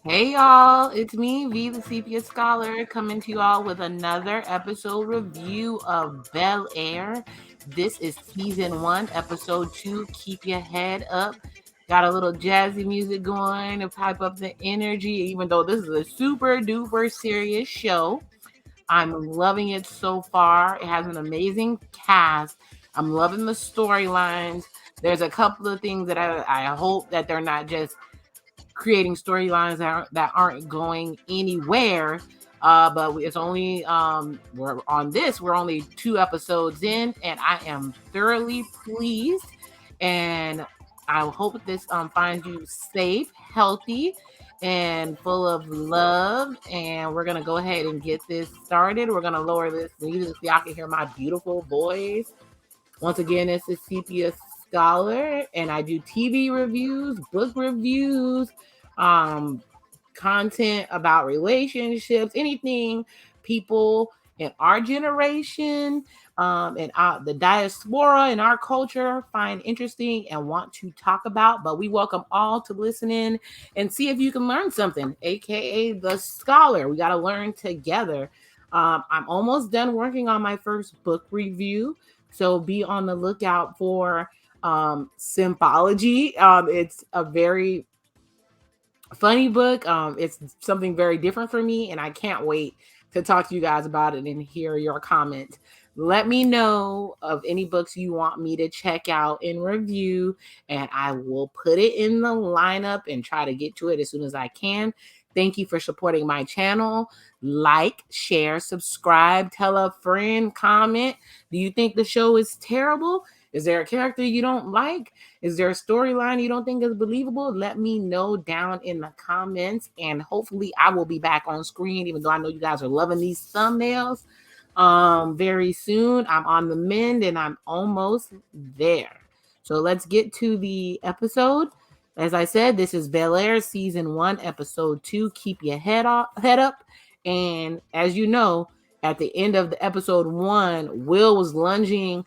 Hey y'all, it's me, V the Sepia Scholar, coming to you all with another episode review of Bel Air. This is season 1, episode 2. Keep your head up. Got a little jazzy music going to pipe up the energy, even though this is a super duper serious show. I'm loving it so far. It has an amazing cast. I'm loving the storylines. There's a couple of things that I hope that they're not just creating storylines that aren't going anywhere. It's only we're only 2 episodes in, and I am thoroughly pleased. And I hope this finds you safe, healthy, and full of love. And we're gonna go ahead and get this started. We're gonna lower this music so y'all can hear my beautiful voice. Once again, this is Sepia Scholar, and I do TV reviews, book reviews, um, content about relationships, anything people in our generation and the diaspora in our culture find interesting and want to talk about. But we welcome all to listen in and see if you can learn something, aka the scholar. We got to learn together. I'm almost done working on my first book review. So be on the lookout for Symbology. It's a very funny book. It's something very different for me, and I can't wait to talk to you guys about it and hear your comments. Let me know of any books you want me to check out and review, and I will put it in the lineup and try to get to it as soon as I can. Thank you for supporting my channel. Like, share, subscribe, tell a friend, comment. Do you think the show is terrible? Is there a character you don't like? Is there a storyline you don't think is believable? Let me know down in the comments, and hopefully I will be back on screen, even though I know you guys are loving these thumbnails. Very soon. I'm on the mend and I'm almost there. So let's get to the episode. As I said, this is Bel Air season 1, episode 2. Keep your head up. And as you know, at the end of the episode 1, Will was lunging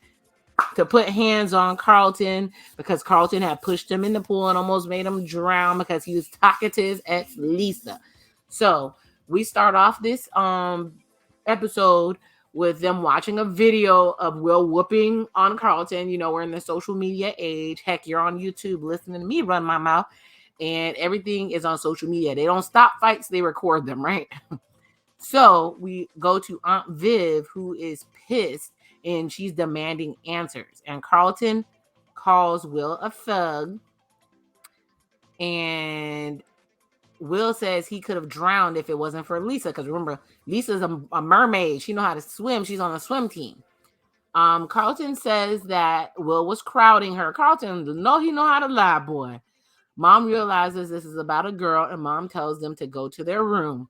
to put hands on Carlton because Carlton had pushed him in the pool and almost made him drown because he was talking to his ex Lisa. So we start off this episode with them watching a video of Will whooping on Carlton. You know, we're in the social media age. Heck, you're on YouTube listening to me run my mouth, and everything is on social media. They don't stop fights, they record them, right? So we go to Aunt Viv, who is pissed and she's demanding answers. And Carlton calls Will a thug. And Will says he could have drowned if it wasn't for Lisa. Because remember, Lisa's a mermaid. She knows how to swim. She's on the swim team. Carlton says that Will was crowding her. Carlton, he know how to lie, boy. Mom realizes this is about a girl, and Mom tells them to go to their room.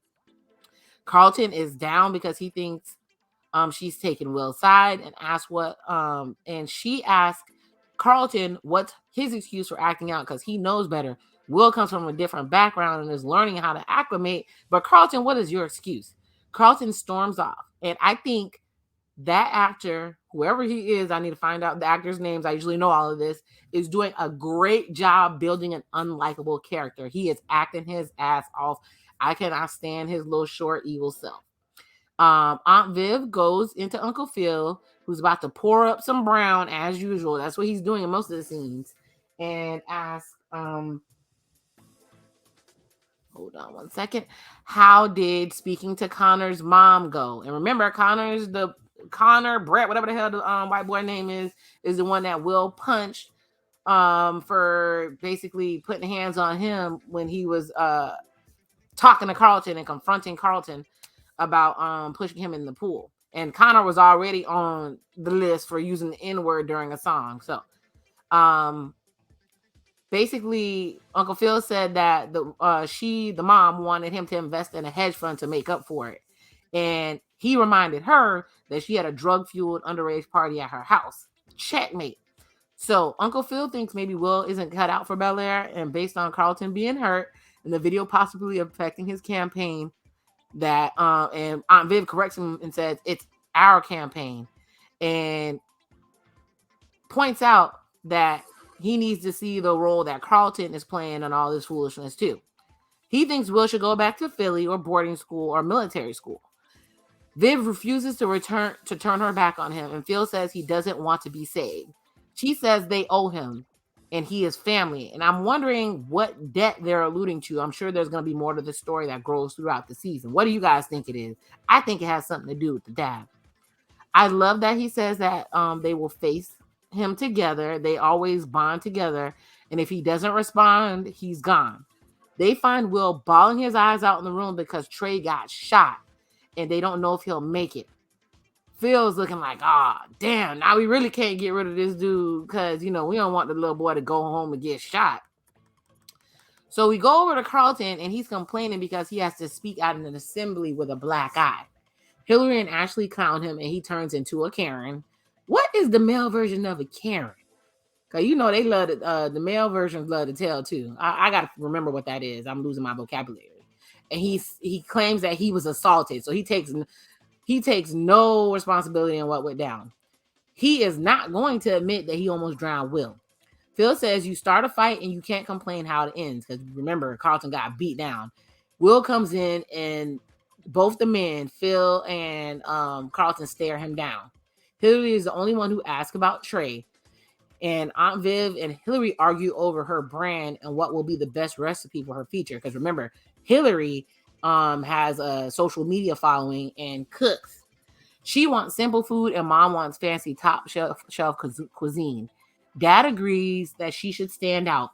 Carlton is down because he thinks she's taking Will's side and and she asks Carlton what's his excuse for acting out because he knows better. Will comes from a different background and is learning how to acclimate. But Carlton, what is your excuse? Carlton storms off. And I think that actor, whoever he is, I need to find out the actors' names. I usually know all of this, is doing a great job building an unlikable character. He is acting his ass off. I cannot stand his little short evil self. Aunt Viv goes into Uncle Phil, who's about to pour up some brown as usual. That's what he's doing in most of the scenes. And asks, hold on one second, how did speaking to Connor's mom go? And remember, Connor, Brett, whatever the hell the white boy name is the one that Will punched for basically putting hands on him when he was talking to Carlton and confronting Carlton about pushing him in the pool. And Connor was already on the list for using the N-word during a song. So basically Uncle Phil said that the mom wanted him to invest in a hedge fund to make up for it. And he reminded her that she had a drug-fueled underage party at her house. Checkmate. So Uncle Phil thinks maybe Will isn't cut out for Bel Air, and based on Carlton being hurt and the video possibly affecting his campaign, that and Aunt Viv corrects him and says it's our campaign, and points out that he needs to see the role that Carlton is playing in all this foolishness too. He thinks Will should go back to Philly or boarding school or military school. Viv refuses to turn her back on him, and Phil says he doesn't want to be saved. She says they owe him, and he is family. And I'm wondering what debt they're alluding to. I'm sure there's going to be more to the story that grows throughout the season. What do you guys think it is? I think it has something to do with the dad. I love that he says that they will face him together. They always bond together, and if he doesn't respond, he's gone. They find Will bawling his eyes out in the room because Trey got shot, and they don't know if he'll make it. Phil's looking like, damn, now we really can't get rid of this dude because, we don't want the little boy to go home and get shot. So we go over to Carlton, and he's complaining because he has to speak out in an assembly with a black eye. Hillary and Ashley clown him, and he turns into a Karen. What is the male version of a Karen? Because they love it. The male versions love to tell too. I got to remember what that is. I'm losing my vocabulary. And he claims that he was assaulted, so he takes no responsibility in what went down. He is not going to admit that he almost drowned Will. Phil says you start a fight and you can't complain how it ends, because remember, Carlton got beat down. Will comes in, and both the men, Phil and Carlton, stare him down. Hillary is the only one who asks about Trey, and Aunt Viv and Hillary argue over her brand and what will be the best recipe for her feature. Because remember, Hillary has a social media following and cooks. She wants simple food, and Mom wants fancy top shelf cuisine. Dad agrees that she should stand out,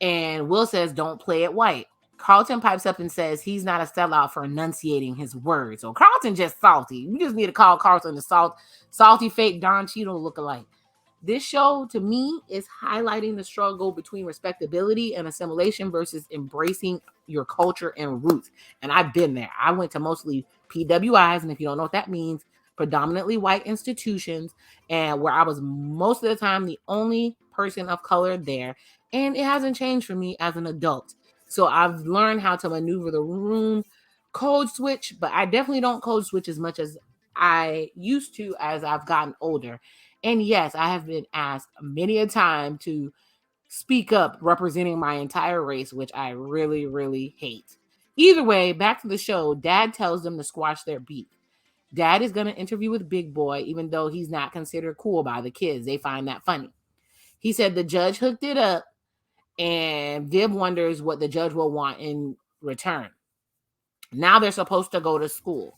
and Will says don't play it white. Carlton pipes up and says he's not a sellout for enunciating his words. So Carlton just salty. We just need to call Carlton the salty fake Don Cheadle lookalike. This show, to me, is highlighting the struggle between respectability and assimilation versus embracing your culture and roots. And I've been there. I went to mostly PWIs, and if you don't know what that means, predominantly white institutions, and where I was most of the time the only person of color there. And it hasn't changed for me as an adult. So I've learned how to maneuver the room, code switch, but I definitely don't code switch as much as I used to as I've gotten older. And yes, I have been asked many a time to speak up representing my entire race, which I really, really hate. Either way, back to the show, Dad tells them to squash their beef. Dad is going to interview with Big Boy, even though he's not considered cool by the kids. They find that funny. He said the judge hooked it up, and Viv wonders what the judge will want in return. Now they're supposed to go to school.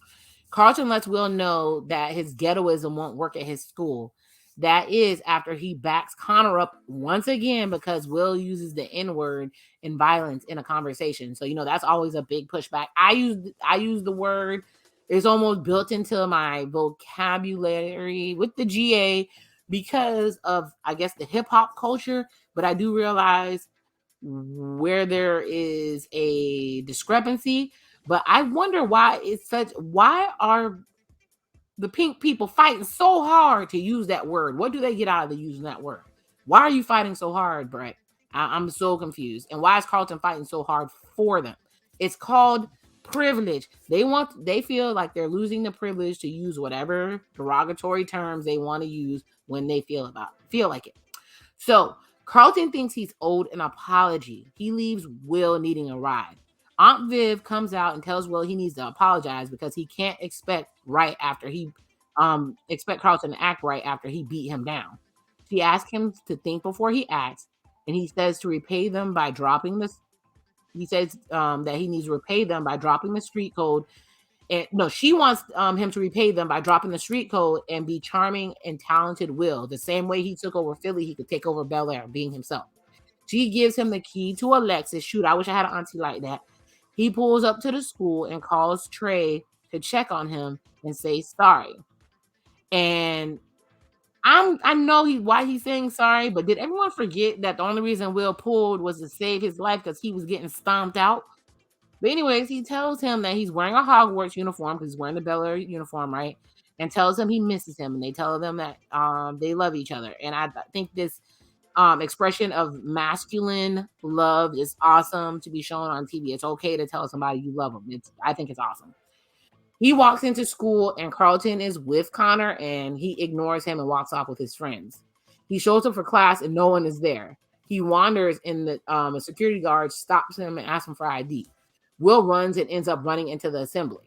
Carlton lets Will know that his ghettoism won't work at his school. That is after he backs Connor up once again because Will uses the N-word and violence in a conversation. So, that's always a big pushback. I use the word. It's almost built into my vocabulary with the GA because of, I guess, the hip hop culture. But I do realize where there is a discrepancy. But I wonder why are the pink people fighting so hard to use that word? What do they get out of using that word? Why are you fighting so hard, Brett? I'm so confused. And why is Carlton fighting so hard for them? It's called privilege. They feel like they're losing the privilege to use whatever derogatory terms they want to use when they feel like it. So Carlton thinks he's owed an apology. He leaves Will needing a ride. Aunt Viv comes out and tells Will he needs to apologize because he can't expect Carlton to act right after he beat him down. She asks him to think before he acts, and he says to repay them by dropping the. He says that he needs to repay them by dropping the street code. And no, she wants him to repay them by dropping the street code and be charming and talented Will. The same way he took over Philly, he could take over Bel Air, being himself. She gives him the key to Alexis. Shoot, I wish I had an auntie like that. He pulls up to the school and calls Trey to check on him and say sorry. And I know why he's saying sorry, but did everyone forget that the only reason Will pulled was to save his life because he was getting stomped out? But anyways, he tells him that he's wearing a Hogwarts uniform because he's wearing the Bel Air uniform, right? And tells him he misses him, and they tell them that they love each other. And I think this expression of masculine love is awesome to be shown on TV. It's okay to tell somebody you love them. I think it's awesome. He walks into school and Carlton is with Connor and he ignores him and walks off with his friends. He shows up for class and no one is there. He wanders and a security guard stops him and asks him for ID. Will runs and ends up running into the assembly.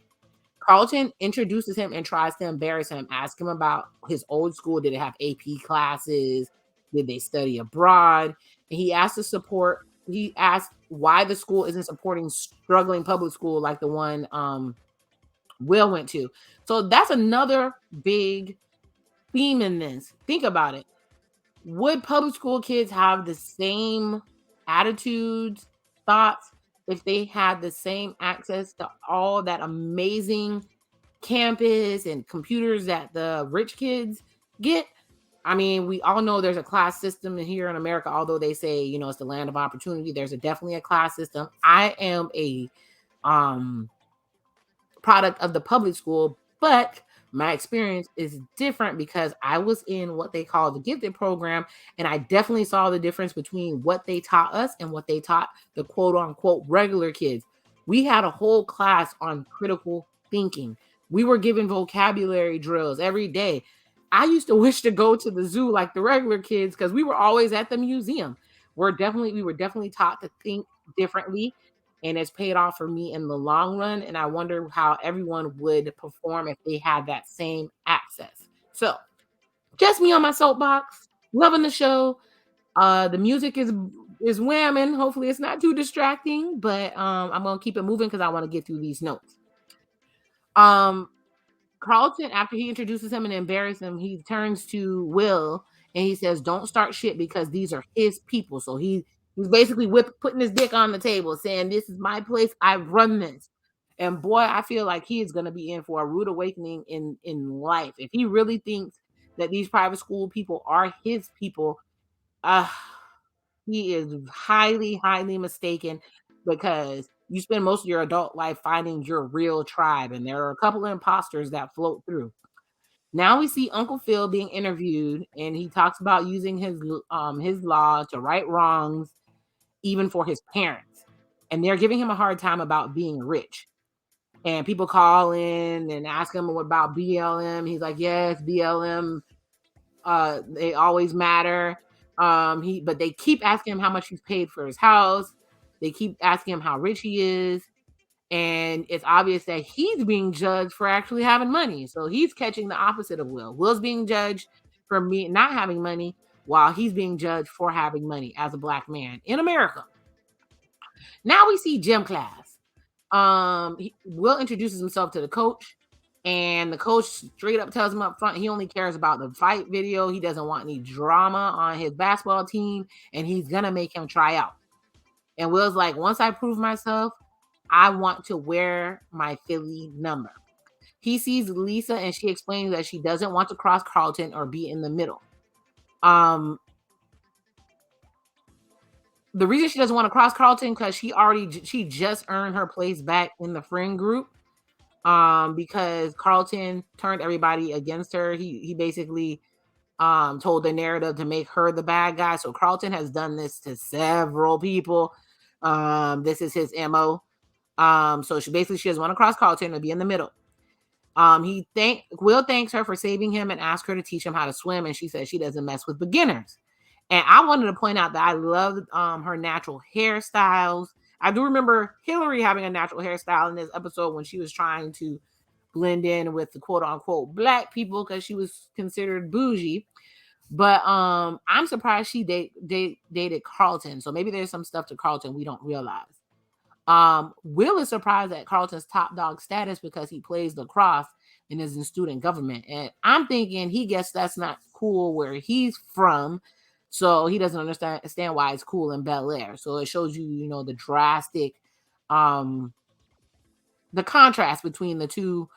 Carlton introduces him and tries to embarrass him, ask him about his old school. Did it have AP classes? Did they study abroad? And he asked why the school isn't supporting struggling public school like the one Will went to. So that's another big theme in this. Think about it. Would public school kids have the same attitudes, thoughts, if they had the same access to all that amazing campus and computers that the rich kids get? I mean, we all know there's a class system here in America, although they say, it's the land of opportunity. There's definitely a class system. I am a um product of the public school, but my experience is different because I was in what they call the gifted program, and I definitely saw the difference between what they taught us and what they taught the quote unquote regular kids. We had a whole class on critical thinking. We were given vocabulary drills every day. I used to wish to go to the zoo like the regular kids because we were always at the museum. We were definitely taught to think differently, and it's paid off for me in the long run. And I wonder how everyone would perform if they had that same access. So, just me on my soapbox, loving the show. The music is whamming. Hopefully, it's not too distracting, but I'm gonna keep it moving because I want to get through these notes. Um, Carlton, after he introduces him and embarrasses him, he turns to Will and he says, "Don't start shit because these are his people." So he's basically putting his dick on the table, saying, "This is my place. I run this." And boy, I feel like he is going to be in for a rude awakening in life if he really thinks that these private school people are his people. Uh, he is highly, highly mistaken because you spend most of your adult life finding your real tribe, and there are a couple of imposters that float through. Now we see Uncle Phil being interviewed, and he talks about using his law to right wrongs, even for his parents. And they're giving him a hard time about being rich. And people call in and ask him about BLM. He's like, "Yes, BLM. They always matter." But they keep asking him how much he's paid for his house. They keep asking him how rich he is, and it's obvious that he's being judged for actually having money. So he's catching the opposite of Will. Will's being judged for me not having money, while he's being judged for having money as a black man in America. Now we see gym class. Will introduces himself to the coach, and the coach straight up tells him up front he only cares about the fight video. He doesn't want any drama on his basketball team, and he's gonna make him try out. And Will's like, "Once I prove myself, I want to wear my Philly number." He sees Lisa and she explains that she doesn't want to cross Carlton or be in the middle. Um, the reason she doesn't want to cross Carlton because she just earned her place back in the friend group. Because Carlton turned everybody against her. He basically told the narrative to make her the bad guy. So Carlton has done this to several people. This is his MO. So she doesn't want to cross Carlton or be in the middle. Will thanks her for saving him and asks her to teach him how to swim, and she says she doesn't mess with beginners. And I wanted to point out that I loved her natural hairstyles. I do remember Hillary having a natural hairstyle in this episode when she was trying to blend in with the quote unquote black people because she was considered bougie. But I'm surprised she dated Carlton. So maybe there's some stuff to Carlton we don't realize. Will is surprised at Carlton's top dog status because he plays lacrosse and is in student government. And I'm thinking he guessed that's not cool where he's from. So he doesn't understand why it's cool in Bel Air. So it shows you, the drastic, the contrast between the two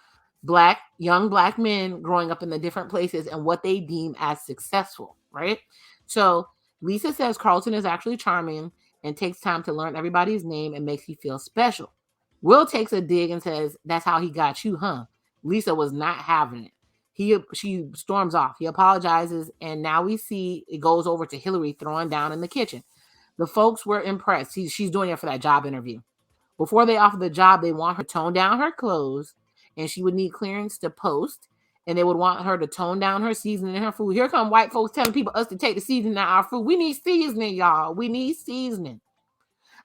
young black men growing up in the different places and what they deem as successful, right? So Lisa says Carlton is actually charming and takes time to learn everybody's name and makes you feel special. Will takes a dig and says, "That's how he got you, huh?" Lisa was not having it. She storms off. He apologizes, and now we see it goes over to Hillary throwing down in the kitchen. The folks were impressed. She's doing it for that job interview. Before they offer the job, they want her to tone down her clothes, and she would need clearance to post, and they would want her to tone down her seasoning in her food. Here come white folks telling us to take the seasoning out of our food. We need seasoning, y'all. We need seasoning.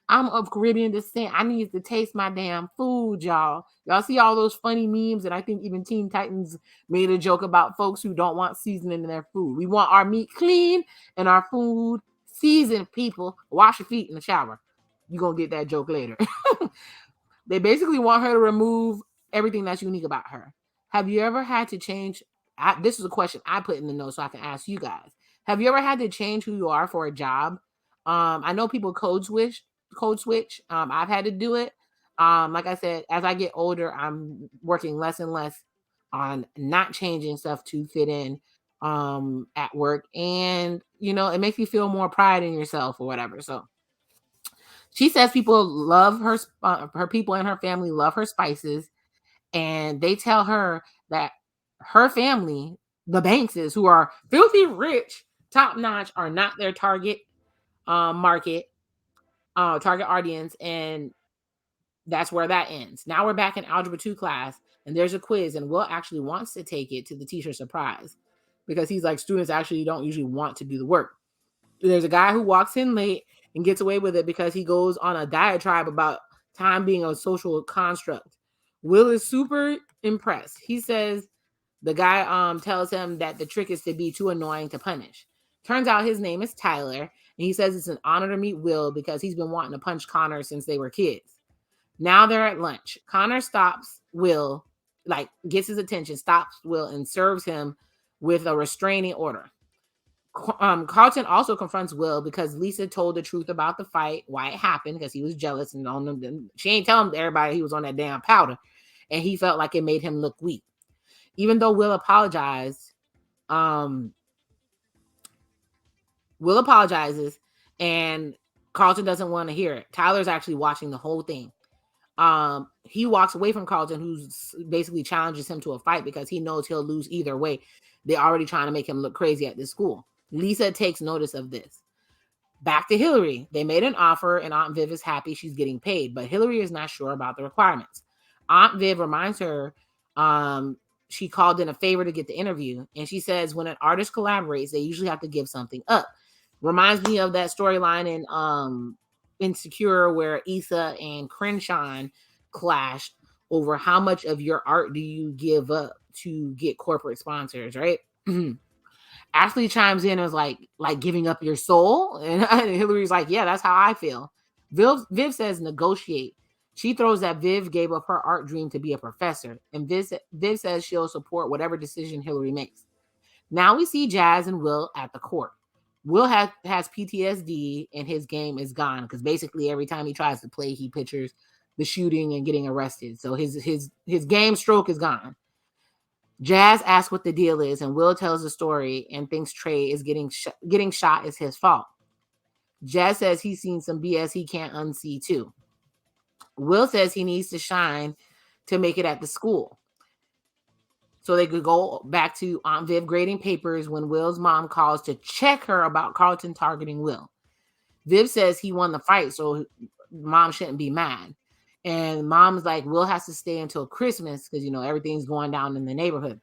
I'm of Caribbean descent. I need to taste my damn food, y'all. Y'all see all those funny memes, and I think even Teen Titans made a joke about folks who don't want seasoning in their food. We want our meat clean and our food seasoned, people. Wash your feet in the shower. You're going to get that joke later. They basically want her to remove everything that's unique about her. Have you ever had to change? This is a question I put in the notes so I can ask you guys. Have you ever had to change who you are for a job? I know people code switch. I've had to do it. Like I said, as I get older, I'm working less and less on not changing stuff to fit in at work. And, it makes you feel more pride in yourself or whatever. So she says people love her people and her family love her spices, and they tell her that her family, the Bankses, who are filthy rich, top notch, are not their target market, target audience, and that's where that ends. Now we're back in Algebra 2 class, and there's a quiz, and Will actually wants to take it to the teacher's surprise because he's like, students actually don't usually want to do the work. There's a guy who walks in late and gets away with it because he goes on a diatribe about time being a social construct. Will is super impressed. He says the guy tells him that the trick is to be too annoying to punish. Turns out his name is Tyler, and he says it's an honor to meet Will because he's been wanting to punch Connor since they were kids. Now they're at lunch. Connor stops Will, gets his attention, stops Will, and serves him with a restraining order. Carlton also confronts Will because Lisa told the truth about the fight, why it happened, because he was jealous and on them. She ain't telling everybody he was on that damn powder, and he felt like it made him look weak. Even though Will apologizes, and Carlton doesn't want to hear it. Tyler's actually watching the whole thing. He walks away from Carlton, who's basically challenges him to a fight because he knows he'll lose either way. They're already trying to make him look crazy at this school. Lisa takes notice of this. Back to Hillary. They made an offer, and Aunt Viv is happy she's getting paid, but Hillary is not sure about the requirements. Aunt Viv reminds her she called in a favor to get the interview, and she says when an artist collaborates, they usually have to give something up. Reminds me of that storyline in Insecure where Issa and Crenshaw clashed over how much of your art do you give up to get corporate sponsors, right? Ashley chimes in and was like giving up your soul. And Hillary's like, yeah, that's how I feel. Viv says negotiate. She throws that Viv gave up her art dream to be a professor. And Viv says she'll support whatever decision Hillary makes. Now we see Jazz and Will at the court. Will has PTSD and his game is gone because basically every time he tries to play, he pictures the shooting and getting arrested. So his game stroke is gone. Jazz asks what the deal is, and Will tells the story and thinks Trey is getting shot is his fault. Jazz says he's seen some BS he can't unsee too. Will says he needs to shine to make it at the school. So they could go back to Aunt Viv grading papers when Will's mom calls to check her about Carlton targeting Will. Viv says he won the fight, so mom shouldn't be mad. And mom's like, Will has to stay until Christmas because, everything's going down in the neighborhood.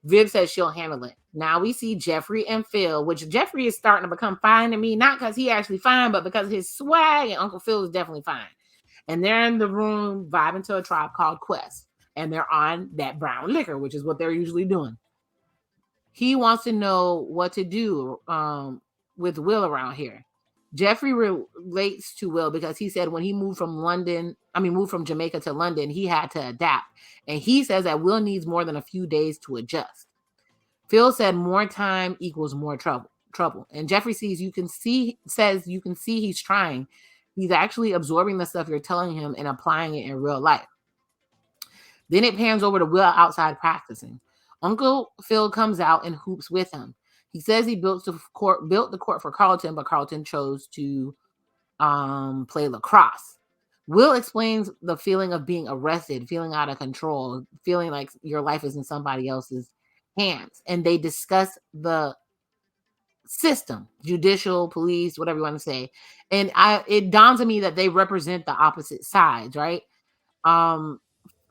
Viv says she'll handle it. Now we see Jeffrey and Phil, which Jeffrey is starting to become fine to me, not because he actually fine, but because his swag, and Uncle Phil is definitely fine. And they're in the room vibing to a Tribe Called Quest. And they're on that brown liquor, which is what they're usually doing. He wants to know what to do with Will around here. Jeffrey relates to Will because he said when he moved from Jamaica to London, he had to adapt. And he says that Will needs more than a few days to adjust. Phil said more time equals more trouble. And Jeffrey says you can see he's trying. He's actually absorbing the stuff you're telling him and applying it in real life. Then it pans over to Will outside practicing. Uncle Phil comes out and hoops with him. He says he built the court for Carlton, but Carlton chose to play lacrosse. Will explains the feeling of being arrested, feeling out of control, feeling like your life is in somebody else's hands. And they discuss the system, judicial, police, whatever you want to say. And it dawns on me that they represent the opposite sides, right?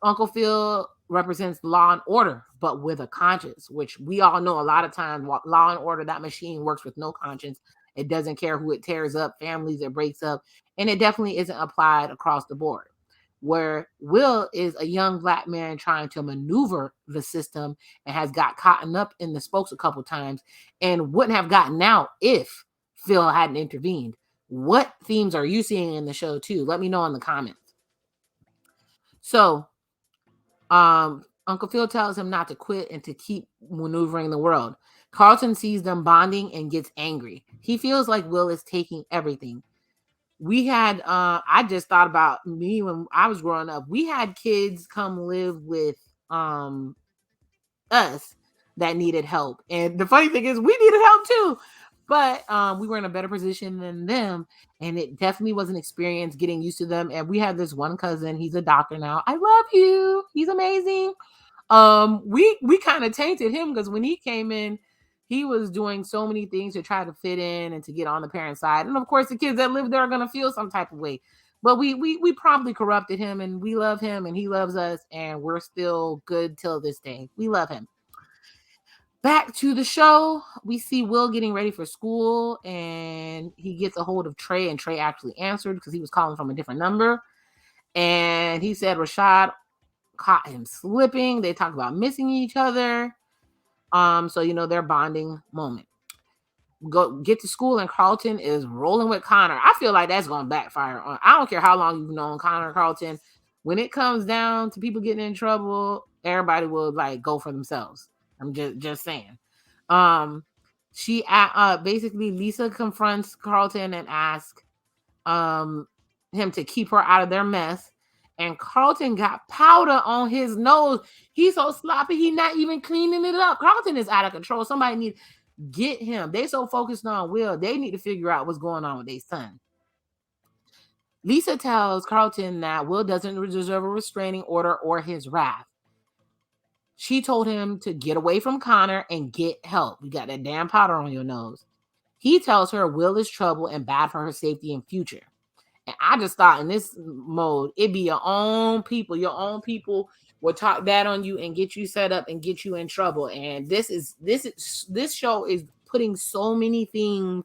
Uncle Phil represents law and order, but with a conscience, which we all know a lot of times law and order, that machine works with no conscience It doesn't care who it tears up, families it breaks up, and it definitely isn't applied across the board. Where Will is a young black man trying to maneuver the system and has got caught up in the spokes a couple times and wouldn't have gotten out if Phil hadn't intervened. What themes are you seeing in the show too? Let me know in the comments. So, Uncle Phil tells him not to quit and to keep maneuvering the world. Carlton sees them bonding and gets angry. He feels like Will is taking everything. We had I just thought about me when I was growing up. We had kids come live with us that needed help. And the funny thing is we needed help too. But we were in a better position than them. And it definitely was an experience getting used to them. And we had this one cousin, he's a doctor now. I love you. He's amazing. We kind of tainted him because when he came in, he was doing so many things to try to fit in and to get on the parent side. And of course, the kids that live there are gonna feel some type of way. But we promptly corrupted him, and we love him, and he loves us, and we're still good till this day. We love him. Back to the show, we see Will getting ready for school, and he gets a hold of Trey, and Trey actually answered because he was calling from a different number. And he said Rashad caught him slipping. They talk about missing each other. So their bonding moment. Get to school, and Carlton is rolling with Connor. I feel like that's gonna backfire on. I don't care how long you've known Connor Carlton. When it comes down to people getting in trouble, everybody will like go for themselves. I'm just saying. She basically Lisa confronts Carlton and asks him to keep her out of their mess. And Carlton got powder on his nose. He's so sloppy, he's not even cleaning it up. Carlton is out of control. Somebody need get him. They so focused on Will, they need to figure out what's going on with their son. Lisa tells Carlton that Will doesn't deserve a restraining order or his wrath. She told him to get away from Connor and get help. You got that damn powder on your nose. He tells her Will is trouble and bad for her safety and future. And I just thought in this mode, it'd be your own people. Your own people will talk bad on you and get you set up and get you in trouble. And this show is putting so many things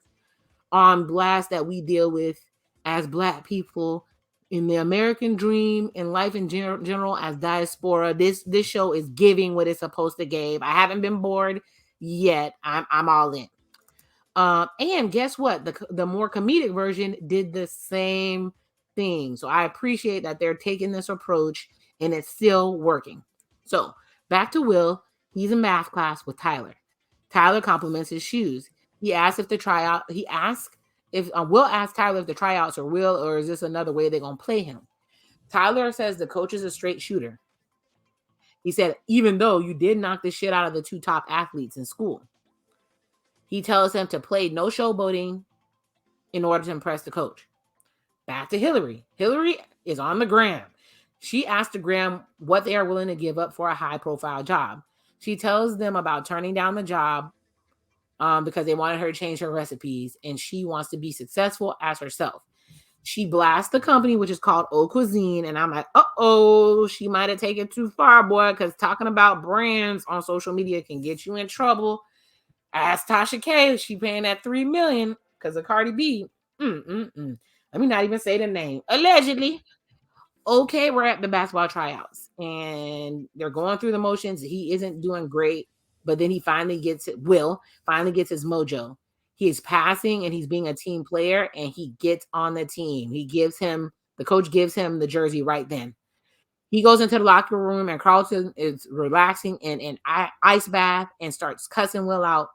on blast that we deal with as Black people in the American dream and life in general as diaspora. This show is giving what it's supposed to give. I haven't been bored yet. I'm all in. And guess what? The more comedic version did the same thing. So I appreciate that they're taking this approach and it's still working. So back to Will. He's in math class with Tyler. Tyler compliments his shoes. He asks if the tryout. He asks if Will asks Tyler if the tryouts are real or is this another way they're gonna play him. Tyler says the coach is a straight shooter. He said even though you did knock the shit out of the two top athletes in school. He tells him to play no showboating in order to impress the coach. Back to Hillary. Hillary is on the gram. She asked the gram what they are willing to give up for a high-profile job. She tells them about turning down the job because they wanted her to change her recipes, and she wants to be successful as herself. She blasts the company, which is called Eau Cuisine, and I'm like, uh-oh, she might have taken it too far, boy, because talking about brands on social media can get you in trouble. Ask Tasha K. She paying that $3 million because of Cardi B. Let me not even say the name. Allegedly. Okay, we're at the basketball tryouts and they're going through the motions. He isn't doing great, but then he finally gets it. Will finally gets his mojo. He is passing and he's being a team player and he gets on the team. The coach gives him the jersey right then. He goes into the locker room and Carlton is relaxing in an ice bath and starts cussing Will out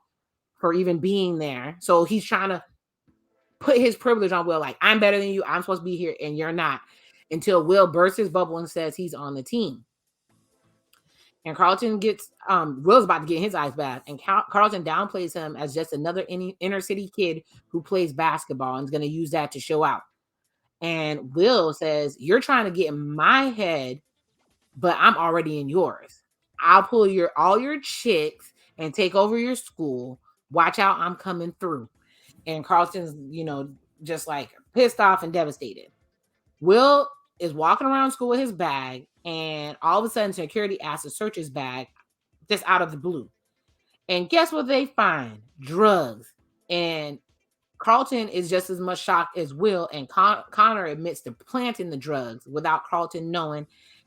for even being there. So he's trying to put his privilege on Will, like, I'm better than you. I'm supposed to be here and you're not. Until Will bursts his bubble and says he's on the team. And Carlton gets, Will's about to get his ice bath. And Carlton downplays him as just another inner city kid who plays basketball and is going to use that to show out. And Will says, you're trying to get in my head, but I'm already in yours. I'll pull all your chicks and take over your school. Watch out, I'm coming through. And Carlton's, just like pissed off and devastated. Will is walking around school with his bag, and all of a sudden security asks to search his bag just out of the blue. And guess what they find? Drugs. And Carlton is just as much shocked as Will, and Connor admits to planting the drugs without Carlton knowing.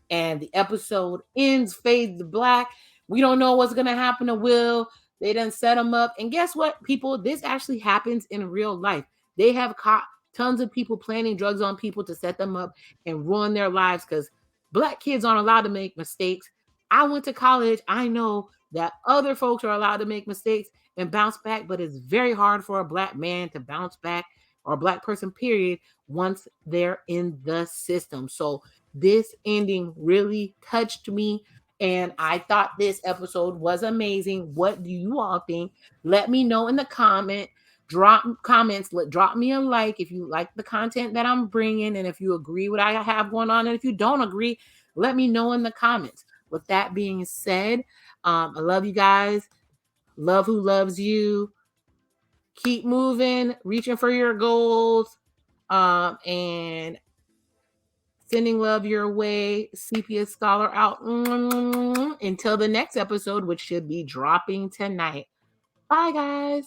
And the episode ends, fades to black. We don't know what's gonna happen to Will. They done set him up, and guess what, people? This actually happens in real life. They have caught tons of people planting drugs on people to set them up and ruin their lives because Black kids aren't allowed to make mistakes. I went to college. I know that other folks are allowed to make mistakes and bounce back, but it's very hard for a Black man to bounce back, or a Black person, period, once they're in the system. So this ending really touched me, and I thought this episode was amazing. What do you all think? Let me know in the comment. Drop comments. Drop me a like if you like the content that I'm bringing, and if you agree what I have going on, and if you don't agree, let me know in the comments. With that being said, I love you guys. Love who loves you. Keep moving, reaching for your goals, and sending love your way. Sepia Scholar out. Until the next episode, which should be dropping tonight. Bye, guys.